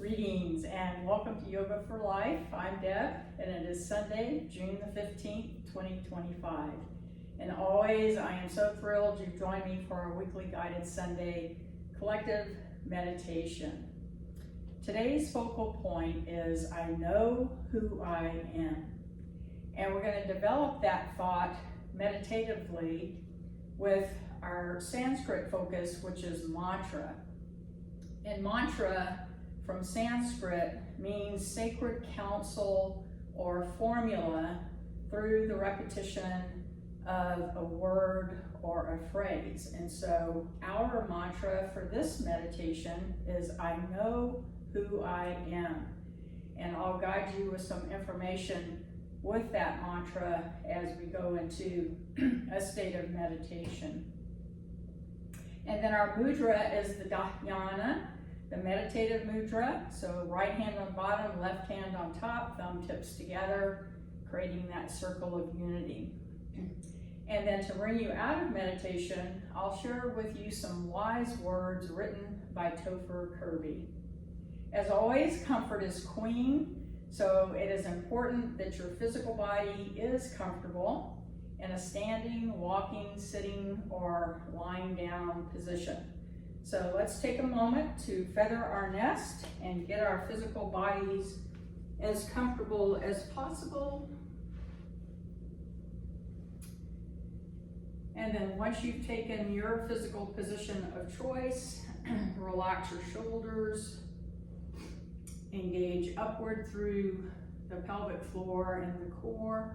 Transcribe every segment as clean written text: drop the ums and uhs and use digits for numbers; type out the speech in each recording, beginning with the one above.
Greetings and welcome to Yoga for Life. I'm Deb and it is Sunday, June the 15th, 2025. And always I am so thrilled you've joined me for our weekly guided Sunday collective meditation. Today's focal point is I know who I am. And we're going to develop that thought meditatively with our Sanskrit focus, which is mantra. And mantra from Sanskrit means sacred counsel or formula through the repetition of a word or a phrase. And so our mantra for this meditation is I know who I am. And I'll guide you with some information with that mantra as we go into a state of meditation. And then our mudra is the dhyana, the meditative mudra. So right hand on bottom, left hand on top, thumb tips together, creating that circle of unity. And then to bring you out of meditation, I'll share with you some wise words written by Topher Kirby. As always, comfort is queen, so it is important that your physical body is comfortable in a standing, walking, sitting, or lying down position. So let's take a moment to feather our nest and get our physical bodies as comfortable as possible. And then once you've taken your physical position of choice, relax your shoulders, engage upward through the pelvic floor and the core,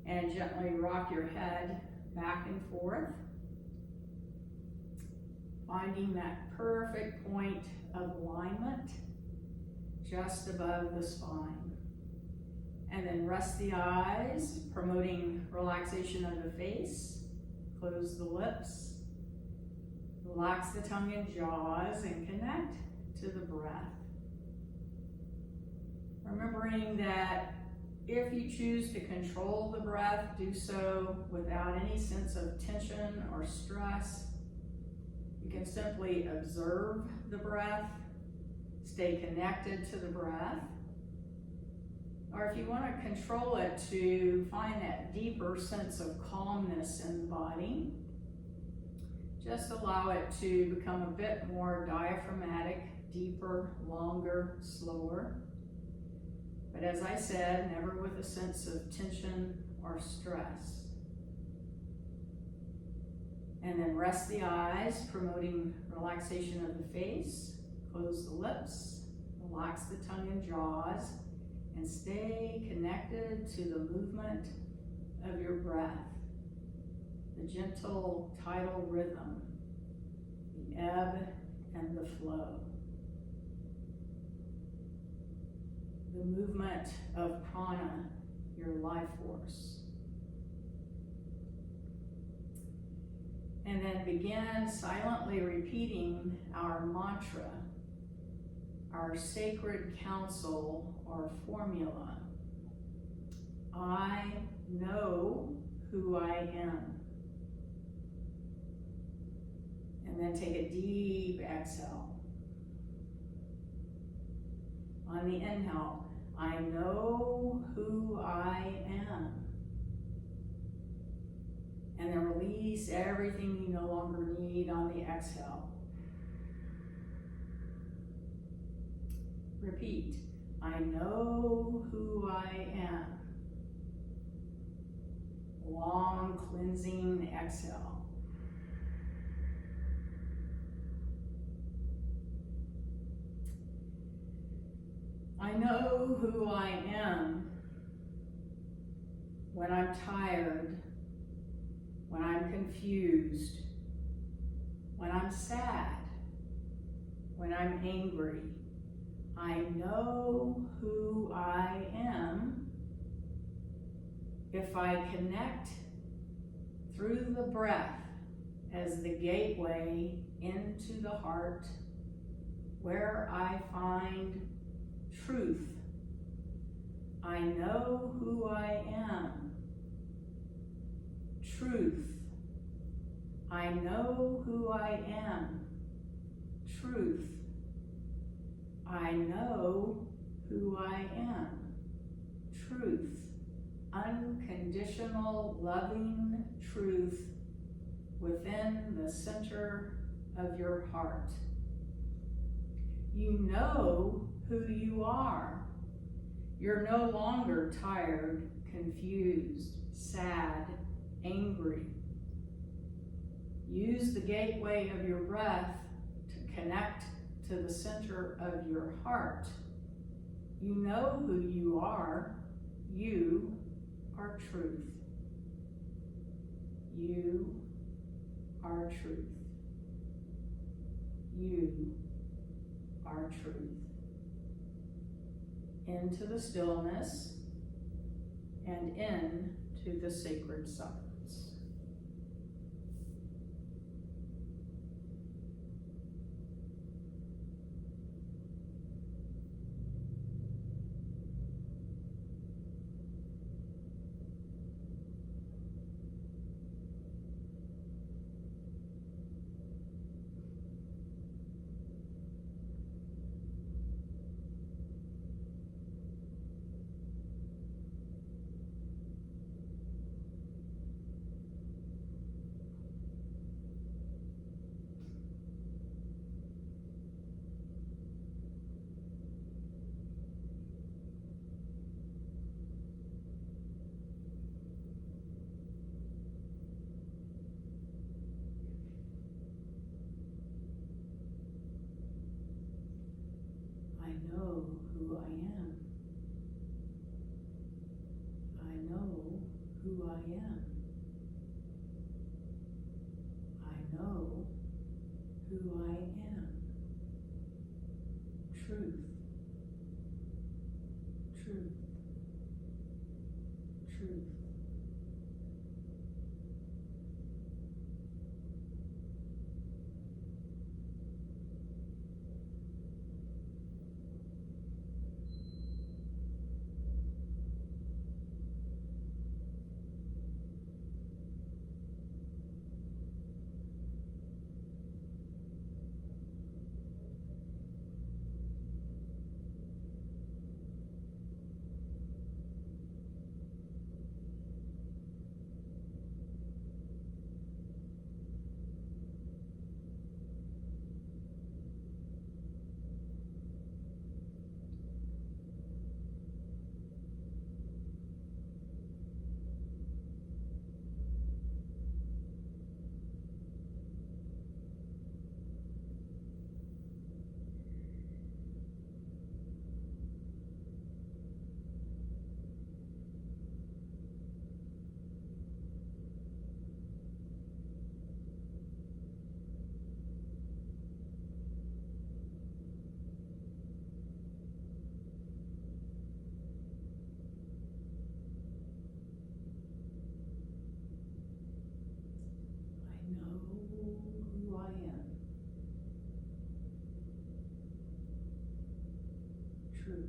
and gently rock your head back and forth, finding that perfect point of alignment just above the spine. And then rest the eyes, promoting relaxation of the face. Close the lips. Relax the tongue and jaws and connect to the breath. Remembering that if you choose to control the breath, do so without any sense of tension or stress. You can simply observe the breath, stay connected to the breath. Or if you want to control it, to find that deeper sense of calmness in the body, just allow it to become a bit more diaphragmatic, deeper, longer, slower. But as I said, never with a sense of tension or stress. And then rest the eyes, promoting relaxation of the face. Close the lips, relax the tongue and jaws, and stay connected to the movement of your breath. The gentle tidal rhythm, the ebb and the flow. The movement of prana, your life force. And then begin silently repeating our mantra, our sacred counsel or formula. I know who I am. And then take a deep exhale. On the inhale, I know who I am. And then release everything you no longer need on the exhale. Repeat, I know who I am. Long cleansing exhale. I know who I am when I'm tired, when I'm confused, when I'm sad, when I'm angry. I know who I am if I connect through the breath as the gateway into the heart, where I find truth. I know who I am. Truth. I know who I am. Truth. I know who I am. Truth. Unconditional, loving truth within the center of your heart. You know who you are. You're no longer tired, confused, sad, angry. Use the gateway of your breath to connect to the center of your heart. You know who you are. You are truth. You are truth. You are truth. Into the stillness and into the sacred silence. I know who I am. I know who I am. I know who I am. Truth. Truth. Truth. I know who I am. Truth.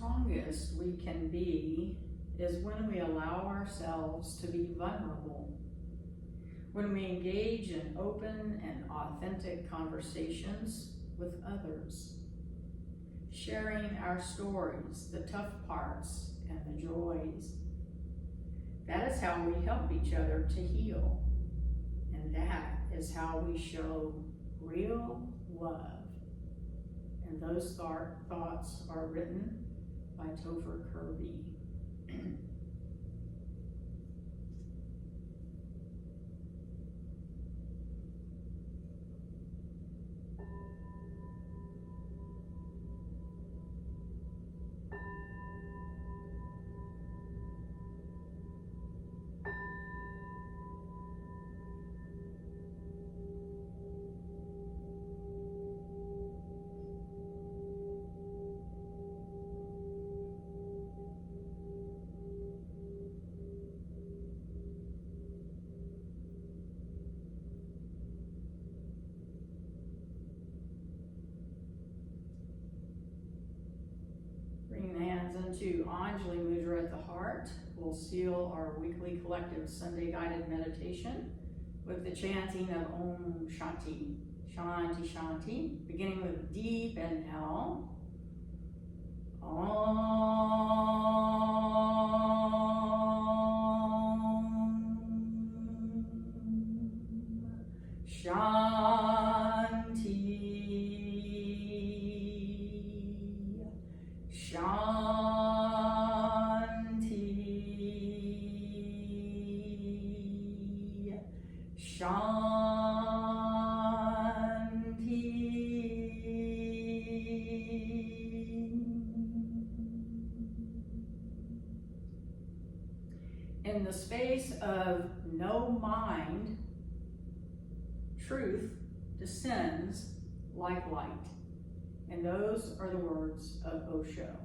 strongest we can be is when we allow ourselves to be vulnerable, when we engage in open and authentic conversations with others, sharing our stories, the tough parts and the joys. That is how we help each other to heal, and that is how we show real love. And those thoughts are written by Topher Kirby. Bring the hands into Anjali Mudra at the heart. We'll seal our weekly collective Sunday guided meditation with the chanting of Om Shanti, Shanti, Shanti, beginning with deep inhale. Om Shanti. Shanti, Shanti. In the space of no mind, truth descends like light. And those are the words of Osho.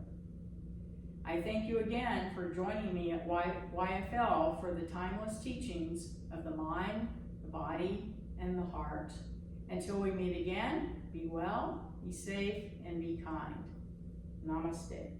I thank you again for joining me at YFL for the timeless teachings of the mind, the body, and the heart. Until we meet again, be well, be safe, and be kind. Namaste.